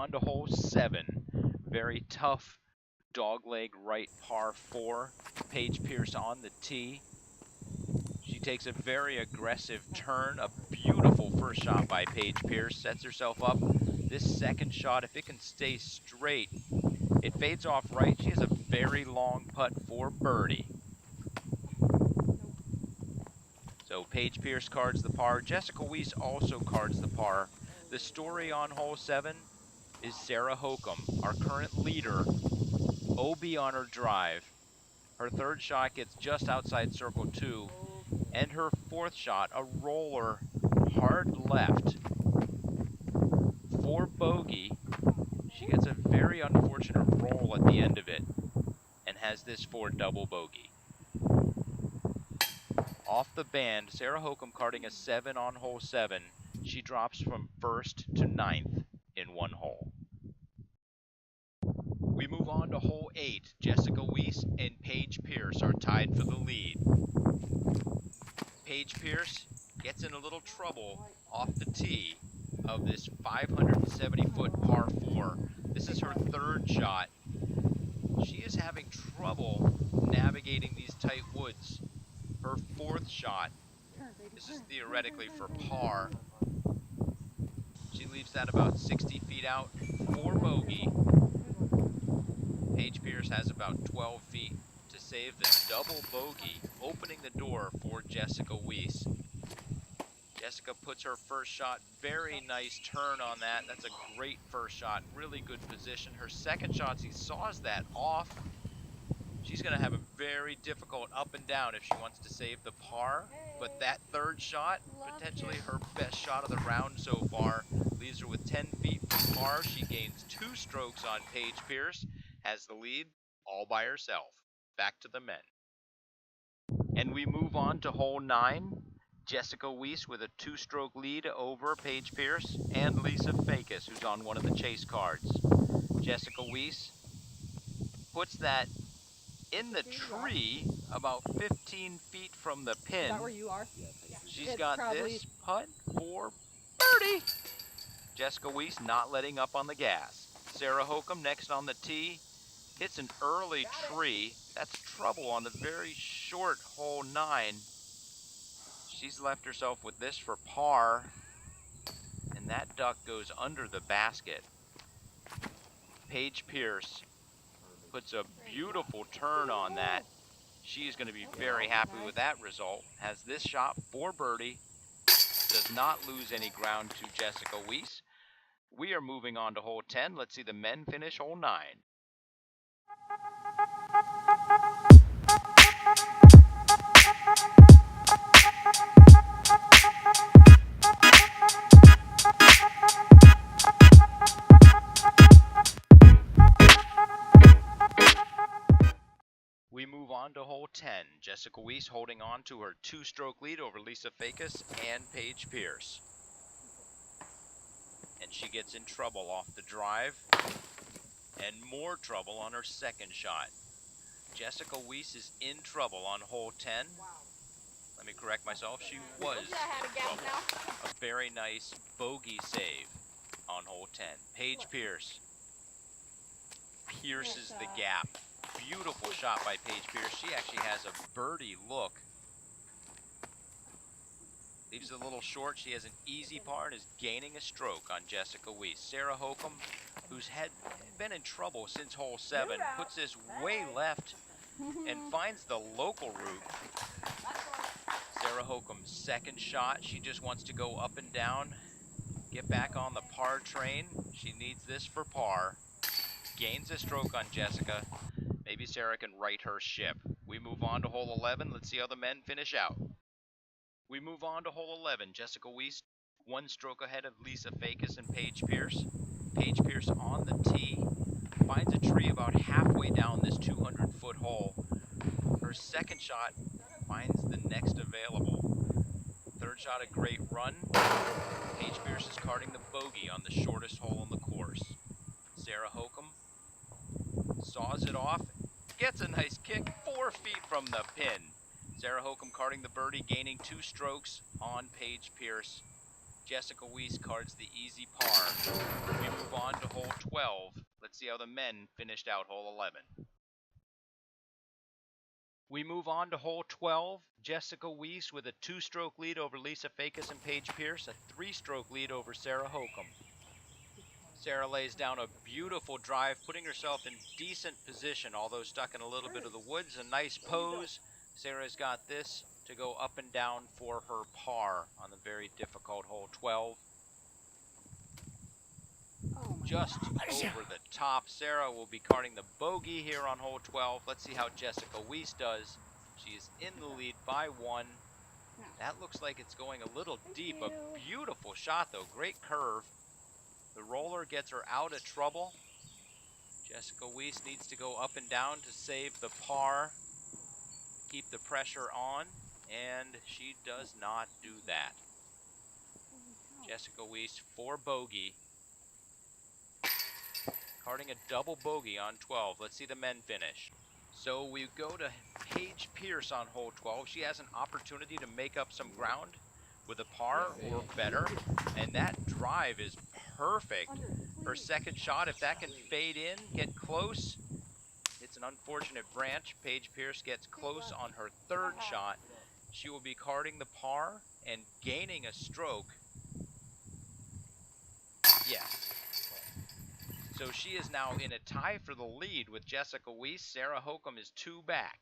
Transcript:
on to hole 7. Very tough dogleg right par 4. Paige Pierce on the tee. She takes a very aggressive turn. A beautiful first shot by Paige Pierce. Sets herself up. This second shot, if it can stay straight, it fades off right. She has a very long putt for birdie. So Paige Pierce cards the par. Jessica Weese also cards the par. The story on hole 7 is Sarah Hokom, our current leader, OB on her drive. Her third shot gets just outside circle 2, and her fourth shot, a roller hard left for bogey. She gets a very unfortunate roll at the end of it and has this for double bogey. Off the band, Sarah Hokom carding a 7 on hole 7. She drops from 1st to 9th in one hole. We move on to hole 8. Jessica Weese and Paige Pierce are tied for the lead. Paige Pierce gets in a little trouble off the tee of this 570-foot par 4. This is her third shot. She is having trouble navigating these tight woods. Her fourth shot, this is theoretically for par. She leaves that about 60 feet out for bogey. Paige Pierce has about 12 feet to save the double bogey, opening the door for Jessica Weese. Jessica puts her first shot, very nice turn on that. That's a great first shot, really good position. Her second shot, she saws that off. She's going to have a very difficult up and down if she wants to save the par. But that third shot, potentially her best shot of the round so far, leaves her with 10 feet from par. She gains 2 strokes on Paige Pierce, has the lead all by herself. Back to the men. And we move on to hole 9. Jessica Weese with a 2-stroke lead over Paige Pierce and Lisa Fakis, who's on one of the chase cards. Jessica Weese puts that in the tree about 15 feet from the pin. Is that where you are? She's It's got probably... this putt for birdie. Jessica Weese not letting up on the gas. Sarah Hokom next on the tee. Hits an early tree. That's trouble on the very short hole 9. She's left herself with this for par. And that duck goes under the basket. Paige Pierce puts a beautiful turn on that. She's going to be very happy with that result. Has this shot for birdie. Does not lose any ground to Jessica Weese. We are moving on to hole 10. Let's see the men finish hole 9. We move on to hole 10. Jessica Weese holding on to her 2-stroke lead over Lisa Fakis and Paige Pierce. And she gets in trouble off the drive and more trouble on her second shot. Jessica Weese is in trouble on hole 10. Let me correct myself. She was in trouble. A very nice bogey save on hole 10. Paige Pierce pierces the gap. Beautiful shot by Paige Pierce. She actually has a birdie look. Leaves it a little short. She has an easy par and is gaining a stroke on Jessica Weese. Sarah Hokom, who's been in trouble since hole 7, puts this way left and finds the local route. Sarah Hokom's second shot. She just wants to go up and down, get back on the par train. She needs this for par. Gains a stroke on Jessica. Maybe Sarah can right her ship. We move on to hole 11. Let's see how the men finish out. We move on to hole 11. Jessica Weese, 1 stroke ahead of Lisa Fakis and Paige Pierce. Paige Pierce on the tee. Finds a tree about halfway down this 200-foot hole. Her second shot finds the next available. Third shot, a great run. Paige Pierce is carding the bogey on the shortest hole on the course. Sarah Hokom saws it off, gets a nice kick 4 feet from the pin. Sarah Hokom carding the birdie, gaining 2 strokes on Paige Pierce. Jessica Weese cards the easy par. We move on to hole 12. Let's see how the men finished out hole 11. We move on to hole 12. Jessica Weese with a 2-stroke lead over Lisa Fakis and Paige Pierce, a 3-stroke lead over Sarah Hokom. Sarah lays down a beautiful drive, putting herself in decent position, although stuck in a little bit of the woods. A nice pose. Sarah's got this to go up and down for her par on the very difficult hole 12. Just over the top. Sarah will be carding the bogey here on hole 12. Let's see how Jessica Weese does. She is in the lead by 1. That looks like it's going a little deep. A beautiful shot, though. Great curve. The roller gets her out of trouble. Jessica Weese needs to go up and down to save the par, keep the pressure on, and she does not do that. Jessica Weese for bogey. Carding a double bogey on 12. Let's see the men finish. So we go to Paige Pierce on hole 12. She has an opportunity to make up some ground with a par or better, and that drive is perfect. Her second shot, if that can fade in, get close, it's an unfortunate branch. Paige Pierce gets close on her third shot. She will be carding the par and gaining a stroke. Yes. So she is now in a tie for the lead with Jessica Weese. Sarah Hokom is 2 back.